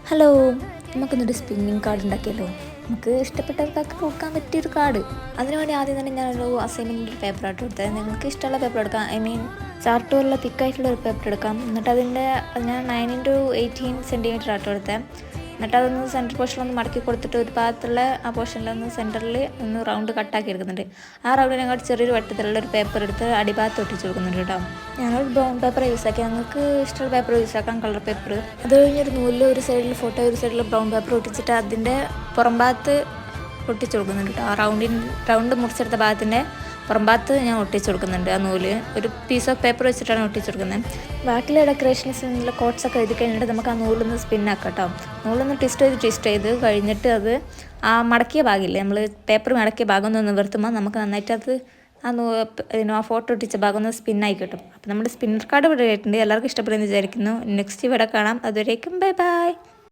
Hello, നമുക്കൊന്നൊരു spinning card ഉണ്ടാക്കിയല്ലോ. നമുക്ക് ഇഷ്ടപ്പെട്ടവർക്കൊക്കെ കൊടുക്കാൻ പറ്റിയൊരു കാർഡ്. അതിനുവേണ്ടി ആദ്യം തന്നെ ഞാനൊരു അസൈൻമെൻറ്റിൻ്റെ പേപ്പർ ആയിട്ട് കൊടുത്തത്. നിങ്ങൾക്ക് ഇഷ്ടമുള്ള പേപ്പർ എടുക്കാം. ചാർട്ട് പോലുള്ള തിക്കായിട്ടുള്ള ഒരു പേപ്പർ എടുക്കാം. എന്നിട്ട് ഞാൻ 9x18 സെൻറ്റിമീറ്റർ ആയിട്ട് കൊടുത്തത്. എന്നിട്ട് അതൊന്ന് സെൻറ്റർ പോർഷനിലൊന്ന് മടക്കി കൊടുത്തിട്ട് ഒരു ഭാഗത്തുള്ള ആ പോർഷനിലൊന്ന് സെൻറ്ററിൽ ഒന്ന് റൗണ്ട് കട്ടാക്കി എടുക്കുന്നുണ്ട്. ആ റൗണ്ടിനെക്കാട്ട് ചെറിയൊരു വട്ടത്തിലുള്ള ഒരു പേപ്പർ എടുത്ത് അടിഭാഗത്ത് ഒട്ടിച്ച് കൊടുക്കുന്നുണ്ട് കേട്ടോ. ഞാനൊരു ബ്രൗൺ പേപ്പർ യൂസ് ആക്കി. നിങ്ങൾക്ക് ഇഷ്ടമുള്ള പേപ്പർ യൂസ് ആക്കാം, കളർ പേപ്പർ. അത് കഴിഞ്ഞൊരു നൂലിൽ ഒരു സൈഡിൽ ഫോട്ടോ, ഒരു സൈഡിൽ ബ്രൗൺ പേപ്പർ ഒട്ടിച്ചിട്ട് അതിൻ്റെ പുറം ഭാഗത്ത് ഒട്ടിച്ച് കൊടുക്കുന്നുണ്ട് കേട്ടോ. ആ റൗണ്ട് മുറിച്ചെടുത്ത ഭാഗത്തിൻ്റെ പുറംഭാഗത്ത് ഞാൻ ഒട്ടിച്ച് കൊടുക്കുന്നുണ്ട്. ആ നൂല് ഒരു പീസ് ഓഫ് പേപ്പർ വെച്ചിട്ടാണ് ഒട്ടിച്ച് കൊടുക്കുന്നത്. ബാക്കിയുള്ള ഡെക്കറേഷൻസിനുള്ള കോട്ട്സൊക്കെ എഴുതി കഴിഞ്ഞിട്ട് നമുക്ക് ആ നൂലൊന്ന് സ്പിന്നാക്കാം കേട്ടോ. നൂലൊന്ന് ട്വിസ്റ്റ് ചെയ്ത് കഴിഞ്ഞിട്ട് അത് ആ മടക്കിയ ഭാഗമില്ലേ, നമ്മൾ പേപ്പർ മടക്കിയ ഭാഗം ഒന്ന് നിവർത്തുമ്പോൾ നമുക്ക് നന്നായിട്ട് അത് ആ ഫോട്ടോ ഒട്ടിച്ച ഭാഗം ഒന്ന് സ്പിന്നായി കിട്ടും. അപ്പോൾ നമ്മുടെ സ്പിന്നർ കാർഡ് ഇവിടെ ആയിട്ടുണ്ട്. എല്ലാവർക്കും ഇഷ്ടപ്പെടുമെന്ന് വിചാരിക്കുന്നു. നെക്സ്റ്റ് ഇവിടെ കാണാം. അതുവരേക്കും ബൈ ബൈ.